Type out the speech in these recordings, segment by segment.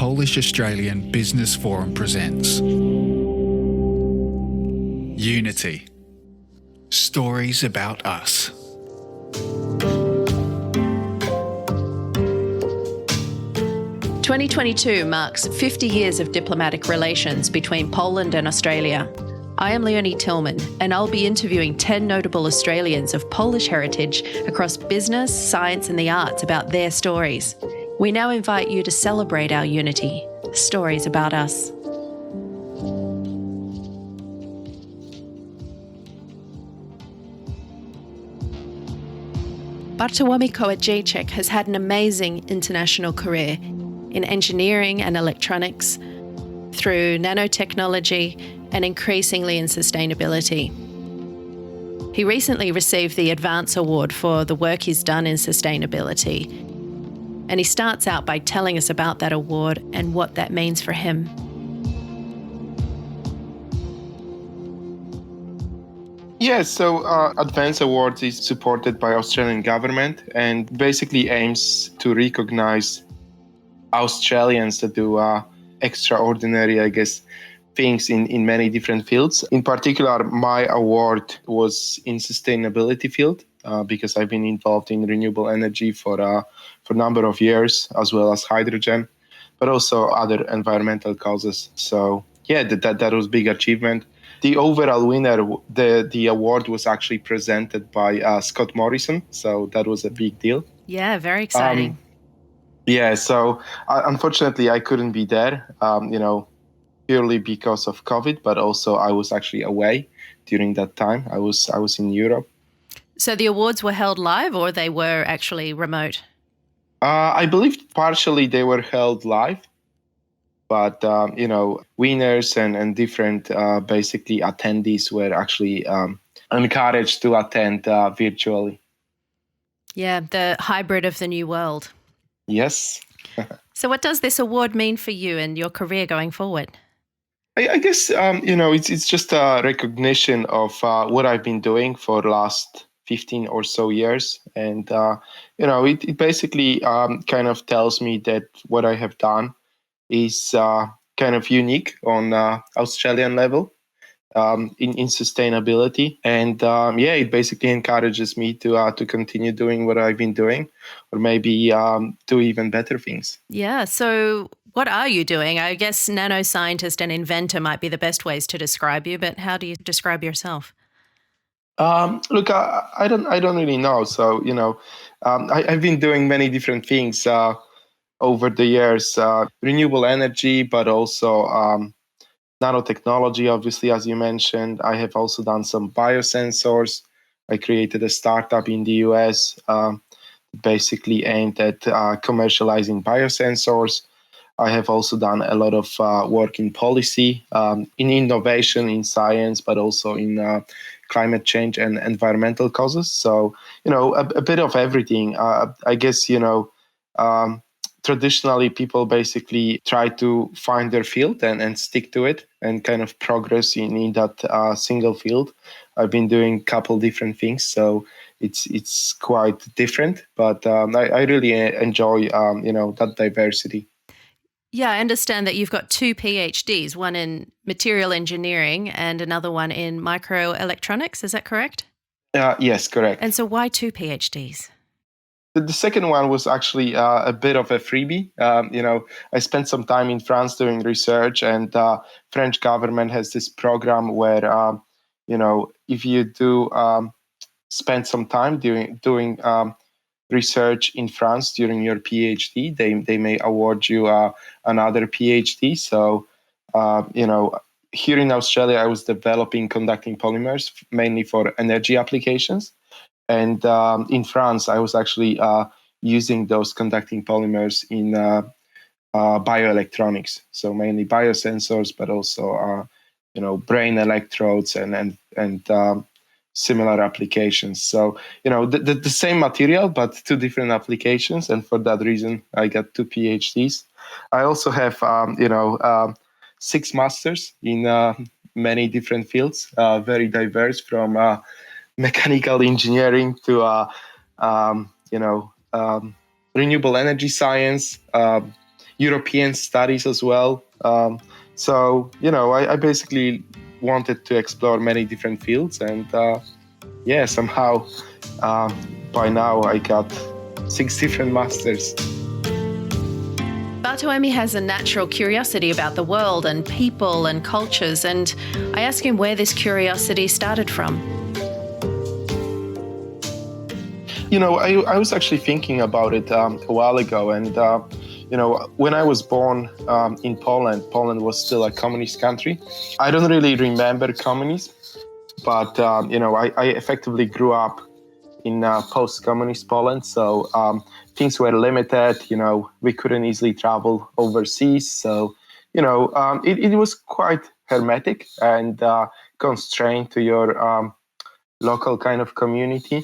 Polish-Australian Business Forum presents Unity. Stories about us. "2022 marks 50 years of diplomatic relations between Poland and Australia. I am Leonie Tillman, and I'll be interviewing 10 notable Australians of Polish heritage across business, science and the arts about their stories. We now invite you to celebrate our unity, stories about us. Bart Kołodziejczyk has had an amazing international career in engineering and electronics, through nanotechnology, and increasingly in sustainability. He recently received the Advance Award for the work he's done in sustainability, and he starts out by telling us about that award and what that means for him. Yeah, so Advance Award is supported by Australian government and basically aims to recognize Australians that do extraordinary, things in many different fields. In particular, my award was in sustainability field because I've been involved in renewable energy for a number of years, as well as hydrogen, but also other environmental causes. So yeah, that was big achievement. The overall winner, the award was actually presented by Scott Morrison, so that was a big deal. Yeah, very exciting. So unfortunately I couldn't be there, purely because of COVID, but also I was actually away during that time. I was in Europe. So the awards were held live or they were actually remote? I believe partially they were held live, but winners and different basically attendees were actually encouraged to attend virtually. Yeah, the hybrid of the new world. Yes. So what does this award mean for you and your career going forward? I guess, it's just a recognition of what I've been doing for the last 15 or so years. And, it basically kind of tells me that what I have done is kind of unique on Australian level in sustainability. And, it basically encourages me to continue doing what I've been doing, or maybe do even better things. Yeah, so what are you doing? I guess nanoscientist and inventor might be the best ways to describe you, but how do you describe yourself? Look, I don't really know. So, I've been doing many different things over the years, renewable energy, but also nanotechnology, obviously, as you mentioned. I have also done some biosensors. I created a startup in the US, basically aimed at commercializing biosensors. I have also done a lot of work in policy, in innovation, in science, but also in climate change and environmental causes. So, a bit of everything. I guess, traditionally people basically try to find their field and stick to it and kind of progress in that single field. I've been doing a couple different things, so it's quite different, but I really enjoy, that diversity. Yeah, I understand that you've got 2 PhDs, one in material engineering and another one in microelectronics. Is that correct? Yes, correct. And so why 2 PhDs? The second one was actually a bit of a freebie. I spent some time in France doing research, and French government has this program where, if you do spend some time doing research in France during your PhD, they may award you another PhD. So, here in Australia, I was developing conducting polymers mainly for energy applications. And in France, I was actually using those conducting polymers in bioelectronics. So mainly biosensors, but also, brain electrodes and similar applications. So, the same material, but 2 different applications. And for that reason, I got 2 PhDs. I also have, 6 masters in many different fields, very diverse, from mechanical engineering to renewable energy science, European studies as well. So, I basically wanted to explore many different fields. And somehow by now I got 6 different masters. Bartłomiej has a natural curiosity about the world and people and cultures, and I asked him where this curiosity started from. I was actually thinking about it a while ago, and when I was born in Poland was still a communist country. I don't really remember communism, but I effectively grew up in post-communist Poland, so things were limited. We couldn't easily travel overseas, so it was quite hermetic and constrained to your local kind of community.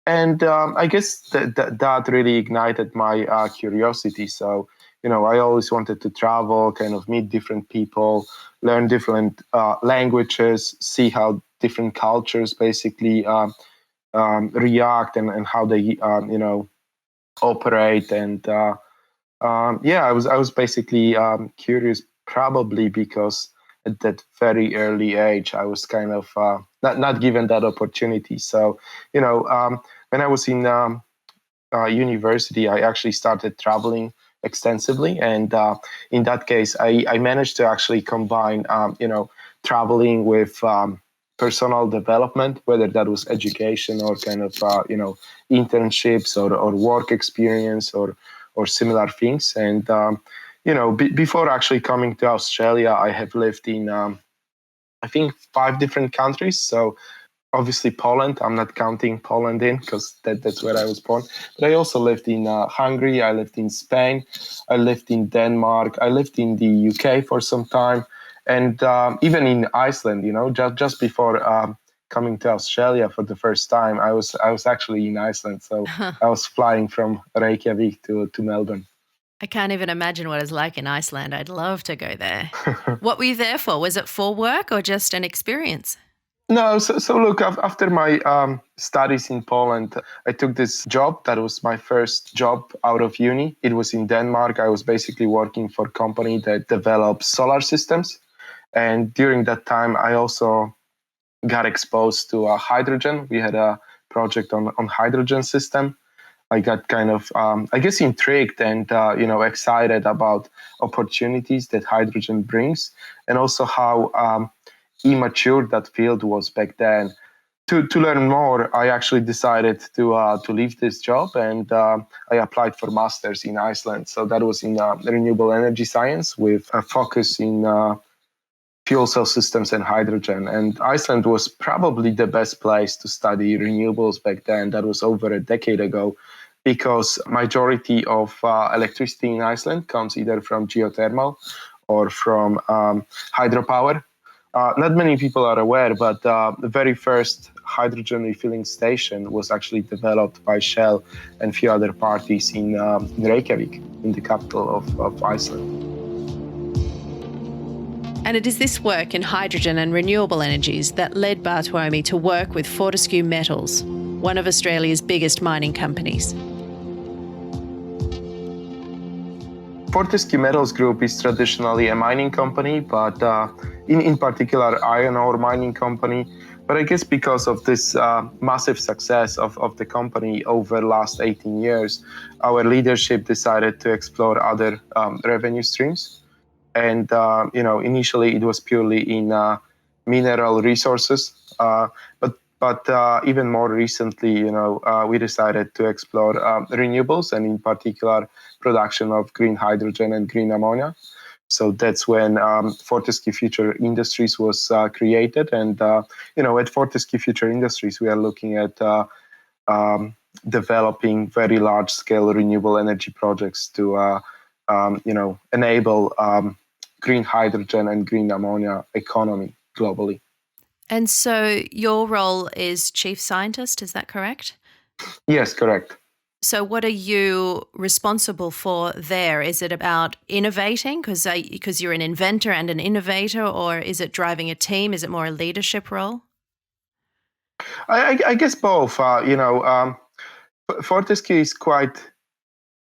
And I guess that really ignited my curiosity. So, I always wanted to travel, kind of meet different people, learn different languages, see how different cultures basically react and how they, operate. And I was basically curious, probably because at that very early age, I was kind of not given that opportunity. So, when I was in university, I actually started traveling extensively. And in that case, I managed to actually combine, traveling with personal development, whether that was education or kind of, internships or work experience or similar things. And, before actually coming to Australia, I have lived in, I think, 5 different countries. So obviously Poland, I'm not counting Poland in because that's where I was born. But I also lived in Hungary, I lived in Spain, I lived in Denmark, I lived in the UK for some time. And even in Iceland, just before coming to Australia for the first time, I was actually in Iceland. So I was flying from Reykjavik to Melbourne. I can't even imagine what it's like in Iceland. I'd love to go there. What were you there for? Was it for work or just an experience? No, so look, after my studies in Poland, I took this job. That was my first job out of uni. It was in Denmark. I was basically working for a company that develops solar systems. And during that time, I also got exposed to hydrogen. We had a project on hydrogen system. I got kind of, I guess, intrigued and, excited about opportunities that hydrogen brings, and also how immature that field was back then. To learn more, I actually decided to leave this job, and I applied for master's in Iceland. So that was in renewable energy science with a focus in fuel cell systems and hydrogen. And Iceland was probably the best place to study renewables back then. That was over a decade ago, because majority of electricity in Iceland comes either from geothermal or from hydropower. Not many people are aware, but the very first hydrogen refilling station was actually developed by Shell and a few other parties in Reykjavik, in the capital of Iceland. And it is this work in hydrogen and renewable energies that led Bartłomiej to work with Fortescue Metals, one of Australia's biggest mining companies. Fortescue Metals Group is traditionally a mining company, but in particular iron ore mining company. But I guess because of this massive success of the company over the last 18 years, our leadership decided to explore other revenue streams. And, initially it was purely in mineral resources. But even more recently, we decided to explore renewables, and in particular production of green hydrogen and green ammonia. So that's when Fortescue Future Industries was created. And, at Fortescue Future Industries, we are looking at developing very large-scale renewable energy projects to, enable green hydrogen and green ammonia economy globally. And so your role is chief scientist, is that correct? Yes, correct. So what are you responsible for there? Is it about innovating because you're an inventor and an innovator, or is it driving a team? Is it more a leadership role? I guess both. Fortescue is quite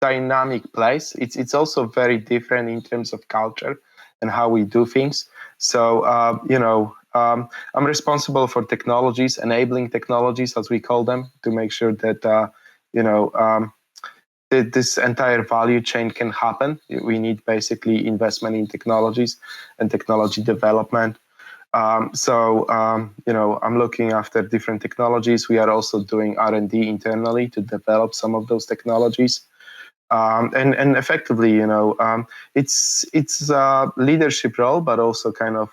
dynamic place. It's also very different in terms of culture and how we do things. So I'm responsible for technologies, enabling technologies, as we call them, to make sure that this entire value chain can happen. We need basically investment in technologies and technology development. I'm looking after different technologies. We are also doing R&D internally to develop some of those technologies. And effectively, it's a leadership role, but also kind of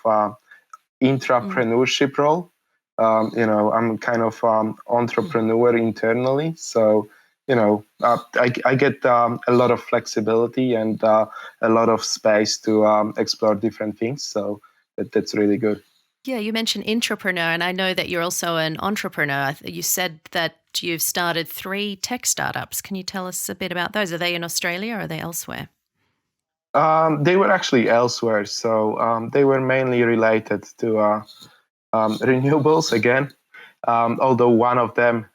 intrapreneurship role. I'm kind of entrepreneur internally, so I get a lot of flexibility and a lot of space to explore different things. So that's really good. Yeah, you mentioned intrapreneur, and I know that you're also an entrepreneur. You said that you've started 3 tech startups. Can you tell us a bit about those? Are they in Australia or are they elsewhere? They were actually elsewhere. So they were mainly related to renewables again, although one of them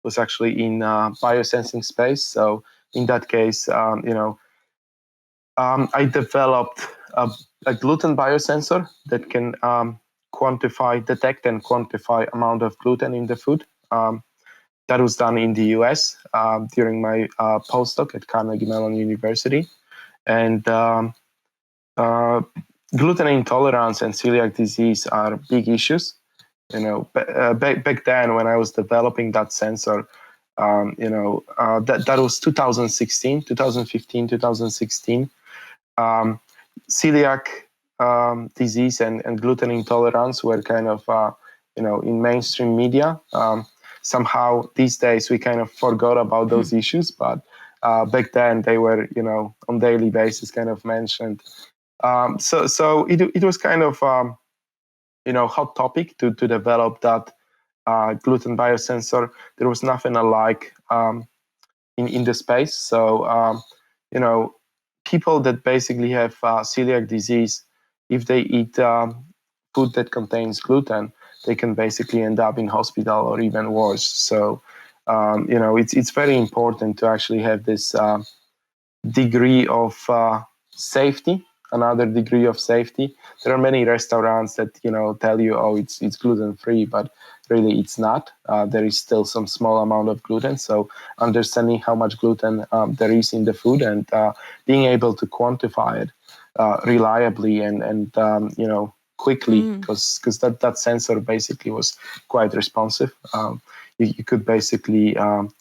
was actually in biosensing space. So in that case, I developed a gluten biosensor that can detect and quantify amount of gluten in the food. That was done in the US during my postdoc at Carnegie Mellon University. And gluten intolerance and celiac disease are big issues. Back then when I was developing that sensor, that was 2015, 2016. Celiac disease and gluten intolerance were kind of, in mainstream media. Somehow these days we kind of forgot about those issues, but back then they were, on daily basis kind of mentioned. So it was kind of, hot topic to develop that gluten biosensor. There was nothing alike in the space. So, people that basically have celiac disease, if they eat food that contains gluten, they can basically end up in hospital or even worse. So, it's very important to actually have this degree of safety, another degree of safety. There are many restaurants that, tell you, oh, it's gluten-free, but really it's not. There is still some small amount of gluten. So understanding how much gluten there is in the food and being able to quantify it reliably and quickly, because that sensor basically was quite responsive. You could basically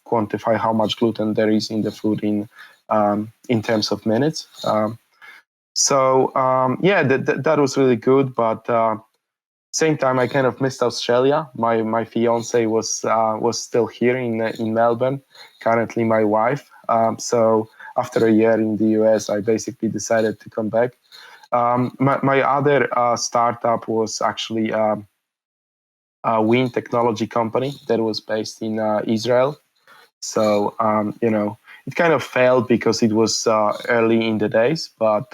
quantify how much gluten there is in the food in terms of minutes. That was really good. But same time, I kind of missed Australia. My fiance was still here in Melbourne. Currently, my wife. So after a year in the US, I basically decided to come back. My other startup was actually a wind technology company that was based in Israel. So it kind of failed because it was early in the days, but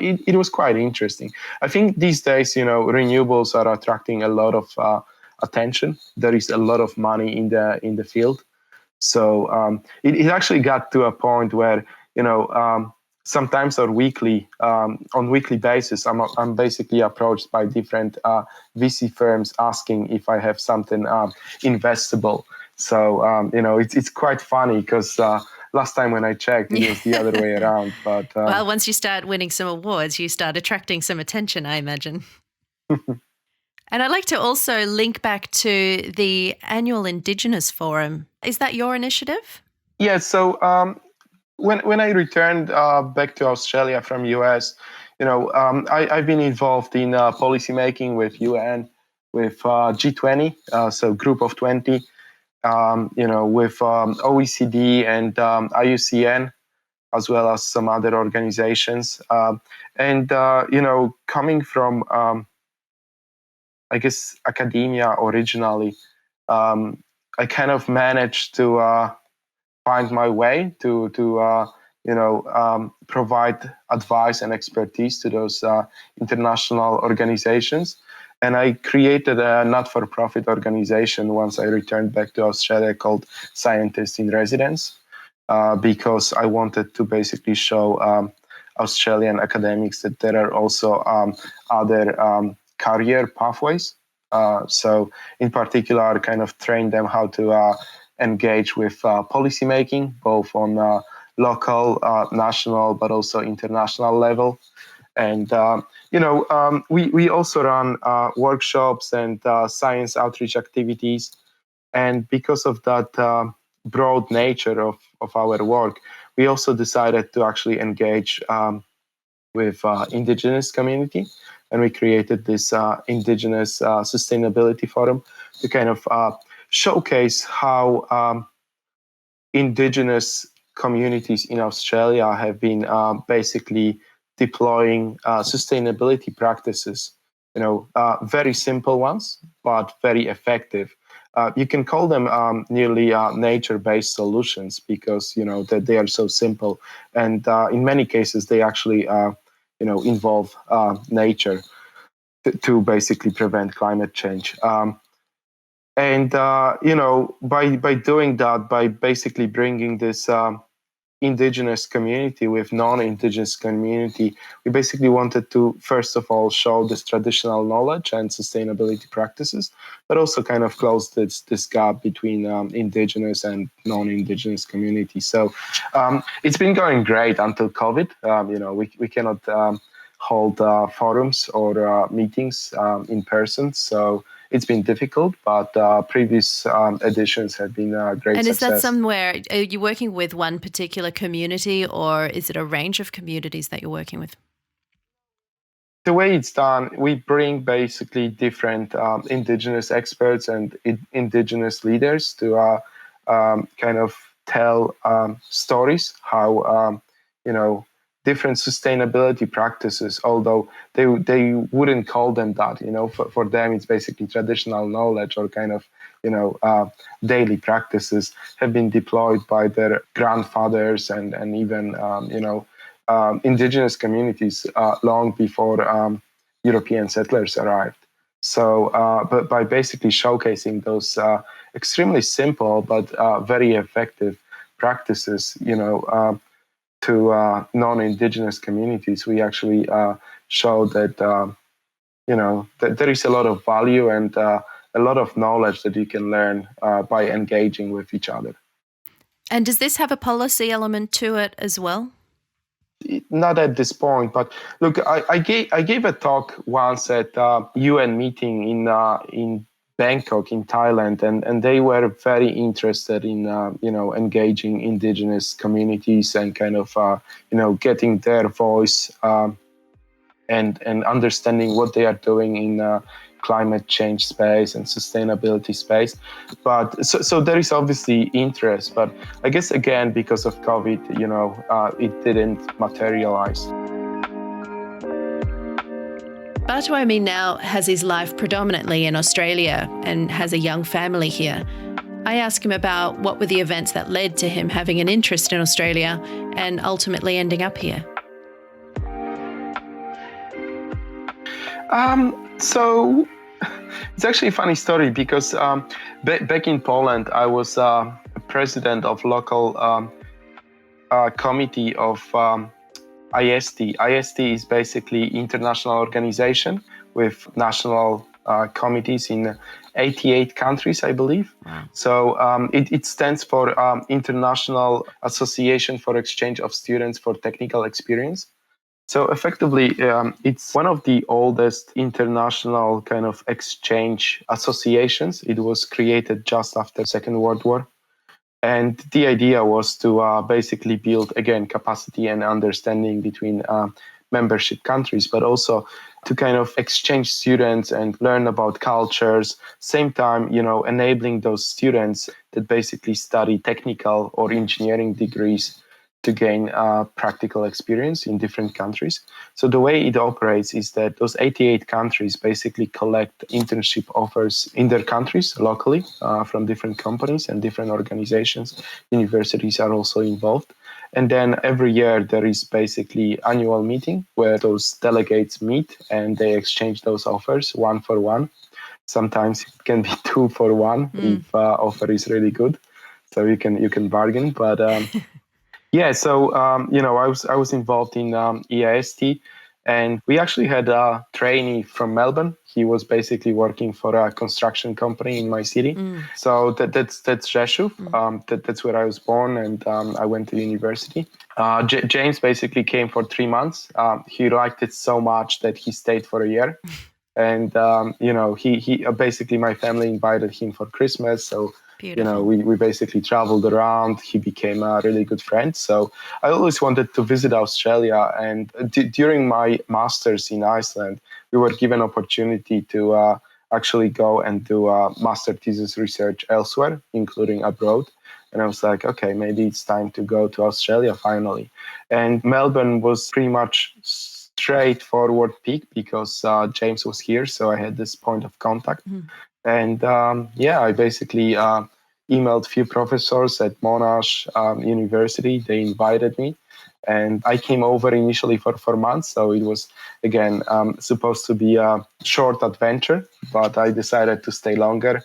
it was quite interesting. I think these days, renewables are attracting a lot of attention. There is a lot of money in the field. So it actually got to a point where, sometimes on weekly basis, I'm basically approached by different VC firms asking if I have something investable. So it's quite funny because last time when I checked, it was the other way around. But well, once you start winning some awards, you start attracting some attention, I imagine. And I'd like to also link back to the Annual Indigenous Forum. Is that your initiative? Yeah. So when I returned back to Australia from US, I've been involved in policy making with UN, with G20, so Group of 20, with OECD and IUCN, as well as some other organizations. Coming from, I guess, academia originally, I kind of managed to find my way to provide advice and expertise to those international organizations. And I created a not-for-profit organization once I returned back to Australia called Scientists in Residence. because I wanted to basically show Australian academics that there are also other career pathways. So in particular, kind of train them how to engage with policy making, both on local, national, but also international level. And, we also run workshops and science outreach activities. And because of that broad nature of our work, we also decided to actually engage with indigenous community. And we created this Indigenous Sustainability Forum to kind of showcase how indigenous communities in Australia have been basically deploying sustainability practices, very simple ones, but very effective. You can call them nearly nature-based solutions because, that they are so simple. And in many cases, they actually, involve nature to basically prevent climate change. And by doing that, by basically bringing this indigenous community with non-indigenous community, we basically wanted to, first of all, show this traditional knowledge and sustainability practices, but also kind of close this gap between indigenous and non-indigenous communities. So it's been going great until COVID. We cannot hold forums or meetings in person. So it's been difficult, but previous editions have been great And success. is that somewhere, are you working with one particular community, or is it a range of communities that you're working with? The way it's done, we bring basically different indigenous experts and indigenous leaders to kind of tell stories how, different sustainability practices, although they wouldn't call them that, for them it's basically traditional knowledge or kind of, daily practices have been deployed by their grandfathers and even, indigenous communities long before European settlers arrived. So, but by basically showcasing those extremely simple but very effective practices, to non-indigenous communities, we actually show that that there is a lot of value and a lot of knowledge that you can learn by engaging with each other. And does this have a policy element to it as well? Not at this point, but look, I gave a talk once at UN meeting in Bangkok in Thailand, and they were very interested in engaging indigenous communities and kind of getting their voice and understanding what they are doing in climate change space and sustainability space. But so there is obviously interest, but I guess again because of COVID, it didn't materialize. Bartłomiej now has his life predominantly in Australia and has a young family here. I ask him about what were the events that led to him having an interest in Australia and ultimately ending up here. So it's actually a funny story because back in Poland, I was president of local committee of IST. IST is basically international organization with national committees in 88 countries, I believe. Wow. So it stands for International Association for Exchange of Students for Technical Experience. So effectively, it's one of the oldest international kind of exchange associations. It was created just after Second World War. And the idea was to basically build, again, capacity and understanding between membership countries, but also to kind of exchange students and learn about cultures. Same time, enabling those students that basically study technical or engineering degrees to gain practical experience in different countries. So the way it operates is that those 88 countries basically collect internship offers in their countries locally from different companies and different organizations. Universities are also involved. And then every year there is basically annual meeting where those delegates meet and they exchange those offers one for one. Sometimes it can be 2 for 1 if offer is really good. So you can bargain, but Yeah, so I was involved in EIST, and we actually had a trainee from Melbourne. He was basically working for a construction company in my city. So that's Rzeszów. That's where I was born, and I went to university. James basically came for 3 months. He liked it so much that he stayed for a year. And he basically, my family invited him for Christmas. So Beautiful. we basically traveled around. He became a really good friend. So I always wanted to visit Australia. And during my master's in Iceland, we were given opportunity to actually go and do master thesis research elsewhere, including abroad. And I was like, okay, maybe it's time to go to Australia finally. And Melbourne was pretty much straightforward pick because James was here. So I had this point of contact. And I basically emailed a few professors at Monash University. They invited me, and I came over initially for 4 months. So it was, again, supposed to be a short adventure, but I decided to stay longer.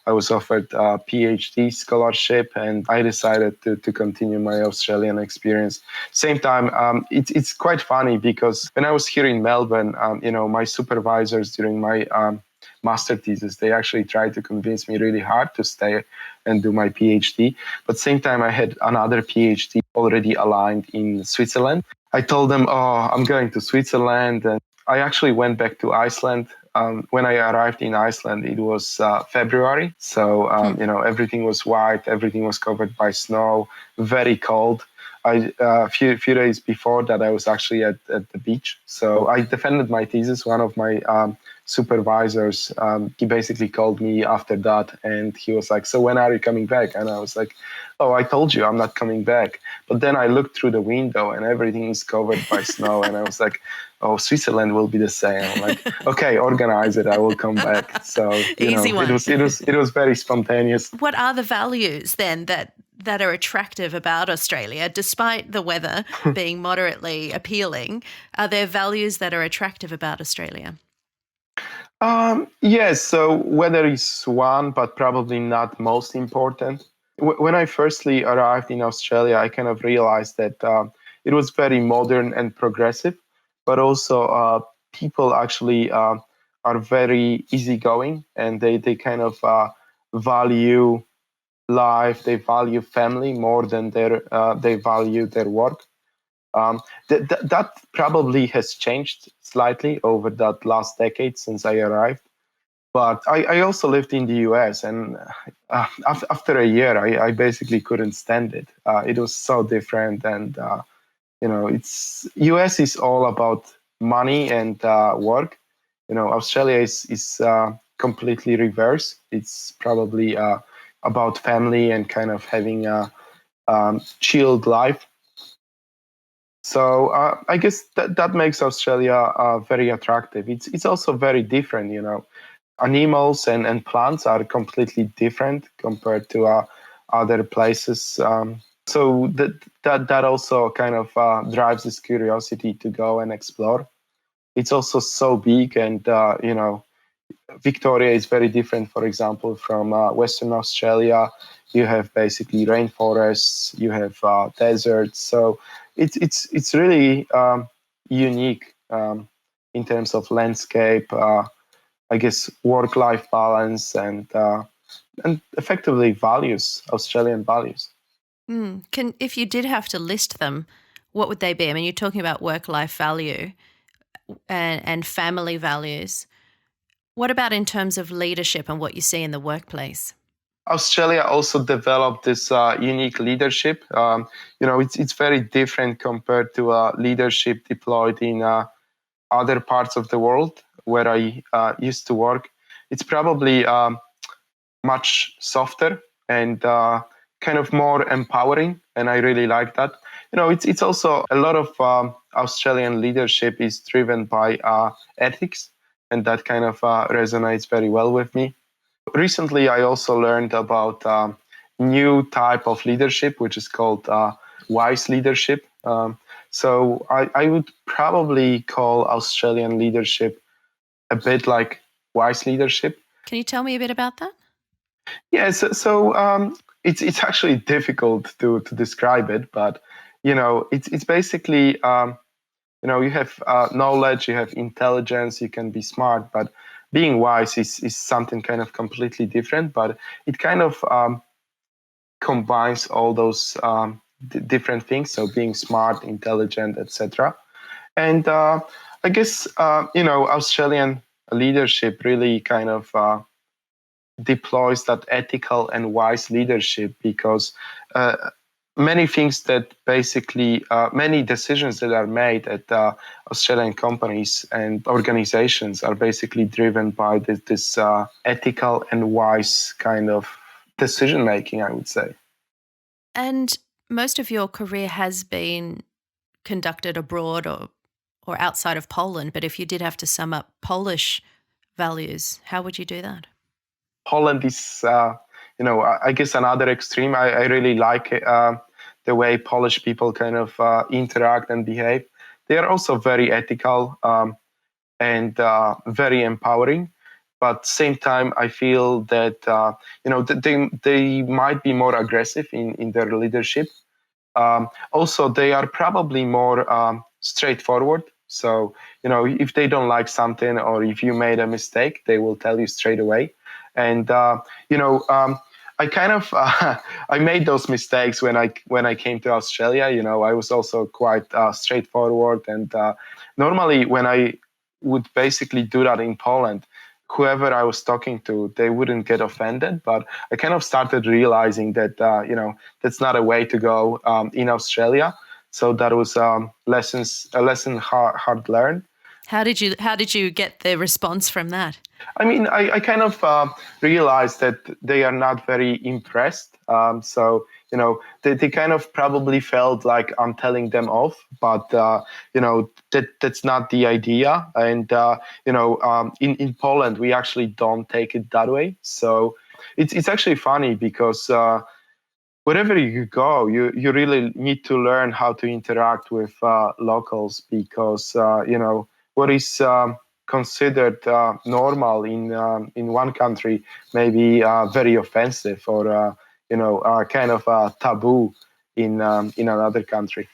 I was offered a PhD scholarship, and I decided to continue my Australian experience. Same time, it's quite funny because when I was here in Melbourne, my supervisors during my master thesis, they actually tried to convince me really hard to stay and do my PhD. But same time, I had another PhD already aligned in Switzerland. I told them, I'm going to Switzerland. And I actually went back to Iceland. When I arrived in Iceland, it was February. So, everything was white. Everything was covered by snow, very cold. A few days before that, I was actually at the beach. So I defended my thesis. One of my supervisors, he basically called me after that, and he was like, so when are you coming back? And I was like, oh, I told you I'm not coming back. But then I looked through the window and everything is covered by snow. And I was like, oh, Switzerland will be the same. I'm like, okay, organize it. I will come back. So Easy one. It was very spontaneous. What are the values then that are attractive about Australia, despite the weather being moderately appealing? Are there values that are attractive about Australia? Yes, so weather is one, but probably not most important. When I firstly arrived in Australia, I kind of realized that it was very modern and progressive, but also people actually are very easygoing, and they kind of value life, they value family more than they value their work. That probably has changed slightly over that last decade since I arrived. But I also lived in the US, and after a year, I basically couldn't stand it. It was so different, and it's US is all about money and work. Australia is completely reverse. It's probably about family and kind of having a chilled life. So I guess that makes Australia very attractive. It's also very different, Animals and plants are completely different compared to other places. So that also kind of drives this curiosity to go and explore. It's also so big, and Victoria is very different, for example, from Western Australia. You have basically rainforests, you have deserts. So it's really unique in terms of landscape, I guess work-life balance, and effectively values, Australian values. If you did have to list them, what would they be? I mean, you're talking about work-life value and family values. What about in terms of leadership and what you see in the workplace? Australia also developed this unique leadership. It's very different compared to leadership deployed in other parts of the world where I used to work. It's probably much softer and kind of more empowering, and I really like that. It's also a lot of Australian leadership is driven by ethics, and that kind of resonates very well with me. Recently, I also learned about new type of leadership, which is called wise leadership. So I would probably call Australian leadership a bit like wise leadership. Can you tell me a bit about that? Yes. So it's actually difficult to describe it, but it's basically, you have knowledge, you have intelligence, you can be smart, but being wise is something kind of completely different. But it kind of combines all those different things. So being smart, intelligent, etc. And I guess Australian leadership really kind of deploys that ethical and wise leadership, because many things that basically, many decisions that are made at Australian companies and organizations are basically driven by this ethical and wise kind of decision making, I would say. And most of your career has been conducted abroad or outside of Poland. But if you did have to sum up Polish values, how would you do that? Poland is, I guess another extreme. I really like the way Polish people kind of interact and behave. They are also very ethical and very empowering. But same time, I feel that they might be more aggressive in their leadership. Also, they are probably more straightforward. So, if they don't like something or if you made a mistake, they will tell you straight away. And I kind of I made those mistakes when I came to Australia. I was also quite straightforward, and normally when I would basically do that in Poland, whoever I was talking to, they wouldn't get offended. But I kind of started realizing that that's not a way to go in Australia. So that was a lesson hard learned. How did you get the response from that? I mean, I kind of realized that they are not very impressed. So, they kind of probably felt like I'm telling them off, but, that's not the idea. And, in Poland, we actually don't take it that way. So it's actually funny because wherever you go, you really need to learn how to interact with locals, because, what is considered normal in one country may be very offensive or kind of taboo in another country.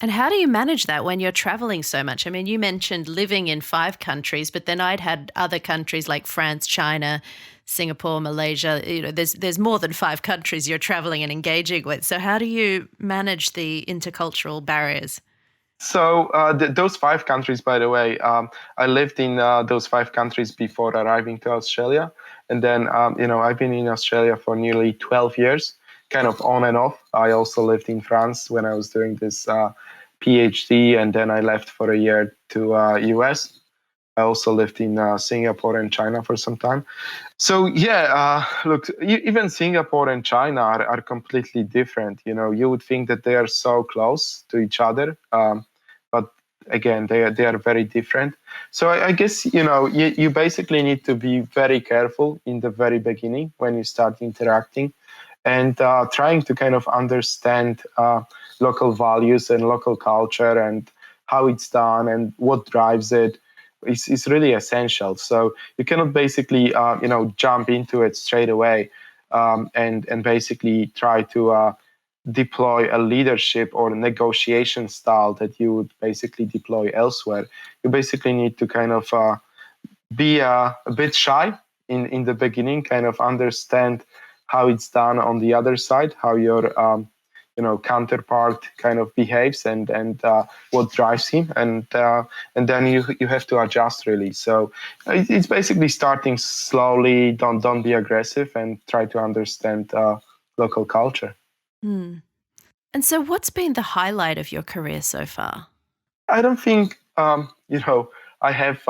And how do you manage that when you're traveling so much? I mean, you mentioned living in 5 countries, but then I'd had other countries like France, China, Singapore, Malaysia. There's more than 5 countries you're traveling and engaging with. So how do you manage the intercultural barriers? So those 5 countries, by the way, I lived in those 5 countries before arriving to Australia. And then, I've been in Australia for nearly 12 years, kind of on and off. I also lived in France when I was doing this PhD, and then I left for a year to US. I also lived in Singapore and China for some time. So look, even Singapore and China are completely different. You would think that they are so close to each other, but again, they are very different. So I guess you basically need to be very careful in the very beginning when you start interacting, and trying to kind of understand local values and local culture and how it's done and what drives it. Is really essential. So you cannot basically, jump into it straight away and basically try to deploy a leadership or a negotiation style that you would basically deploy elsewhere. You basically need to kind of be a bit shy in the beginning, kind of understand how it's done on the other side, how your counterpart kind of behaves and what drives him, and then you have to adjust really. So it's basically starting slowly. Don't be aggressive and try to understand local culture. Mm. And so, what's been the highlight of your career so far? I don't think I have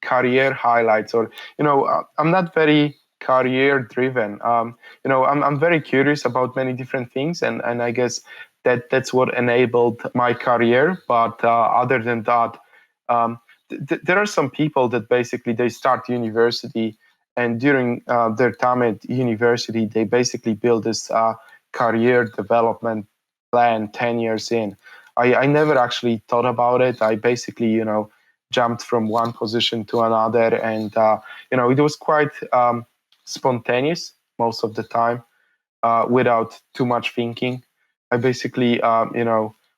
career highlights, or I'm not very career driven. I'm very curious about many different things, and I guess that's what enabled my career. But other than that, there are some people that basically they start university, and during their time at university, they basically build this career development plan 10 years in. I never actually thought about it. I basically, jumped from one position to another, and it was quite spontaneous most of the time, without too much thinking. I basically,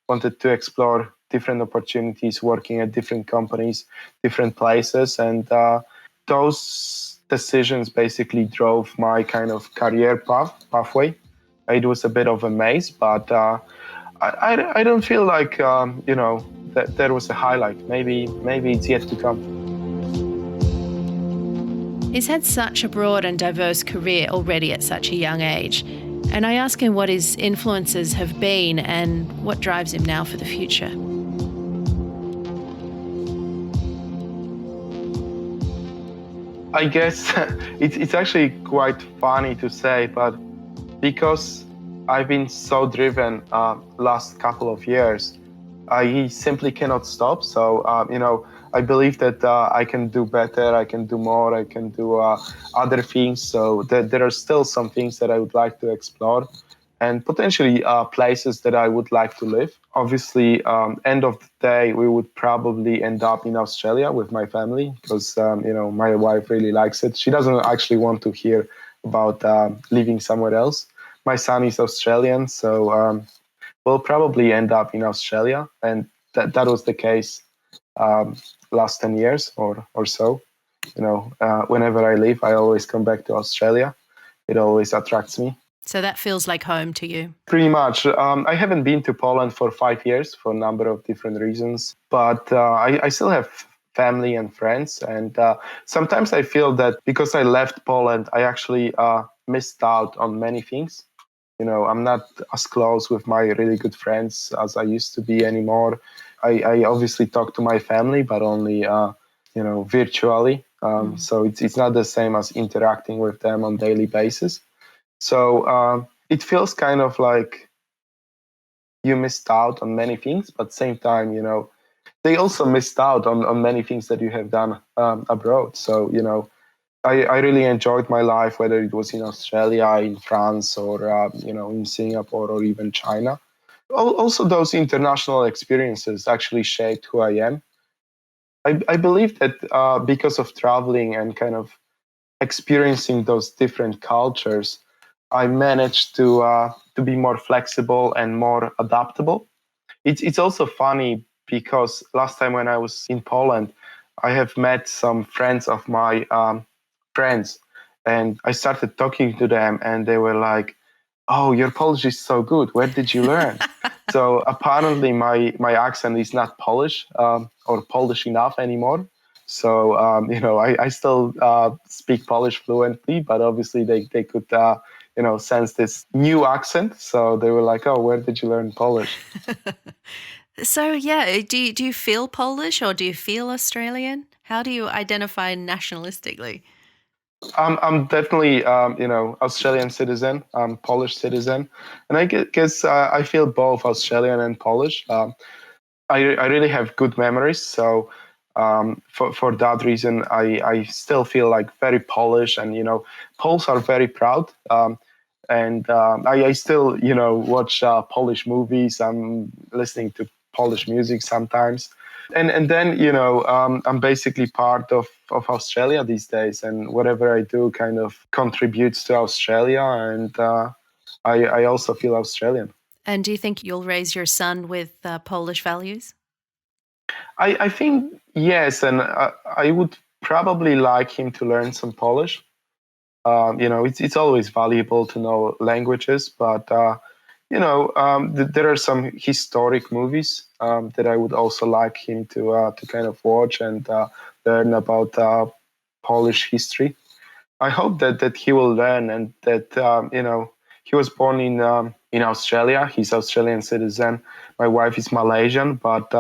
wanted to explore different opportunities, working at different companies, different places, and those decisions basically drove my kind of career pathway. It was a bit of a maze, but I don't feel like that there was a highlight. Maybe it's yet to come. He's had such a broad and diverse career already at such a young age, and I ask him what his influences have been and what drives him now for the future. I guess it's actually quite funny to say, but because I've been so driven last couple of years, I simply cannot stop. So, I believe that I can do better, I can do more, I can do other things. So there are still some things that I would like to explore and potentially places that I would like to live. Obviously, end of the day, we would probably end up in Australia with my family because, my wife really likes it. She doesn't actually want to hear about living somewhere else. My son is Australian, so we'll probably end up in Australia. And that was the case last 10 years or so. Whenever I leave, I always come back to Australia. It always attracts me. So that feels like home to you? Pretty much. I haven't been to Poland for 5 years for a number of different reasons, but I still have family and friends. And sometimes I feel that because I left Poland, I actually missed out on many things. I'm not as close with my really good friends as I used to be anymore. I obviously talk to my family, but only, virtually. So it's not the same as interacting with them on a daily basis. So it feels kind of like you missed out on many things, but at the same time, they also missed out on many things that you have done abroad. So, I really enjoyed my life, whether it was in Australia, in France, or, in Singapore, or even China. Also, those international experiences actually shaped who I am. I believe that because of traveling and kind of experiencing those different cultures, I managed to be more flexible and more adaptable. It's also funny because last time when I was in Poland, I have met some friends of my friends, and I started talking to them, and they were like, "Oh, your Polish is so good. Where did you learn?" So apparently, my accent is not Polish or Polish enough anymore. So I still speak Polish fluently, but obviously they could sense this new accent. So they were like, "Oh, where did you learn Polish?" So, yeah, do you feel Polish or do you feel Australian? How do you identify nationalistically? I'm definitely Australian citizen. I'm Polish citizen, and I guess I feel both Australian and Polish. I really have good memories, so for that reason, I still feel like very Polish, and Poles are very proud. And I still watch Polish movies. I'm listening to Polish music sometimes. And then I'm basically part of Australia these days, and whatever I do kind of contributes to Australia, and I also feel Australian. And do you think you'll raise your son with Polish values? I think yes, and I would probably like him to learn some Polish. It's always valuable to know languages, but there are some historic movies that I would also like him to kind of watch and learn about Polish history. I hope that he will learn, and that he was born in Australia. He's Australian citizen. My wife is Malaysian, but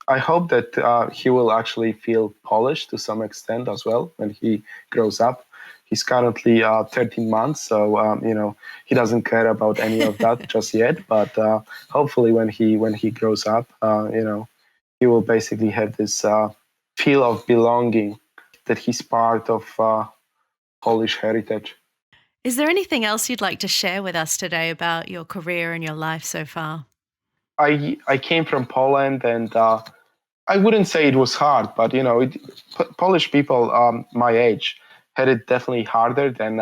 I hope that he will actually feel Polish to some extent as well when he grows up. He's currently 13 months, so he doesn't care about any of that just yet. But hopefully, when he grows up, he will basically have this feel of belonging, that he's part of Polish heritage. Is there anything else you'd like to share with us today about your career and your life so far? I came from Poland, and I wouldn't say it was hard, but Polish people my age had it definitely harder than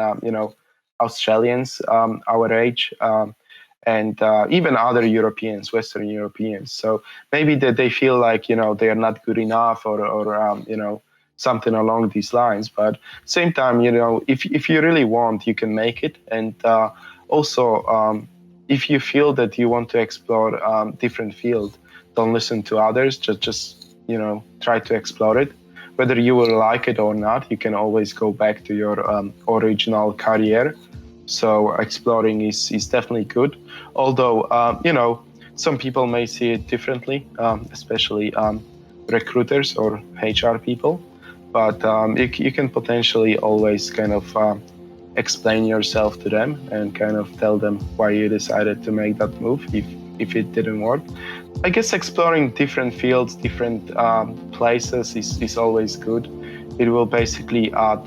Australians our age, and even other Europeans, Western Europeans. So maybe that they feel like, they are not good enough or something along these lines. But same time, if you really want, you can make it. And also, if you feel that you want to explore different field, don't listen to others. Just try to explore it. Whether you will like it or not, you can always go back to your original career. So exploring is definitely good. Although, some people may see it differently, especially recruiters or HR people. But you can potentially always kind of explain yourself to them and kind of tell them why you decided to make that move if it didn't work. I guess exploring different fields, different places is always good. It will basically add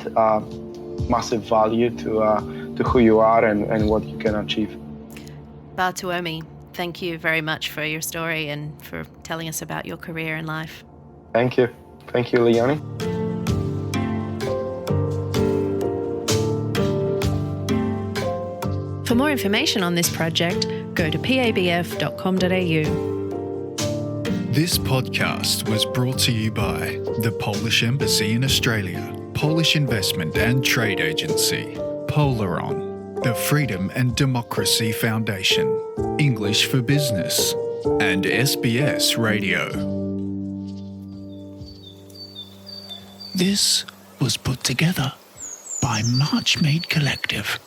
massive value to who you are and what you can achieve. Bartłomiej, thank you very much for your story and for telling us about your career and life. Thank you. Thank you, Leonie. For more information on this project, go to pabf.com.au. This podcast was brought to you by the Polish Embassy in Australia, Polish Investment and Trade Agency, Polaron, the Freedom and Democracy Foundation, English for Business, and SBS Radio. This was put together by March Made Collective.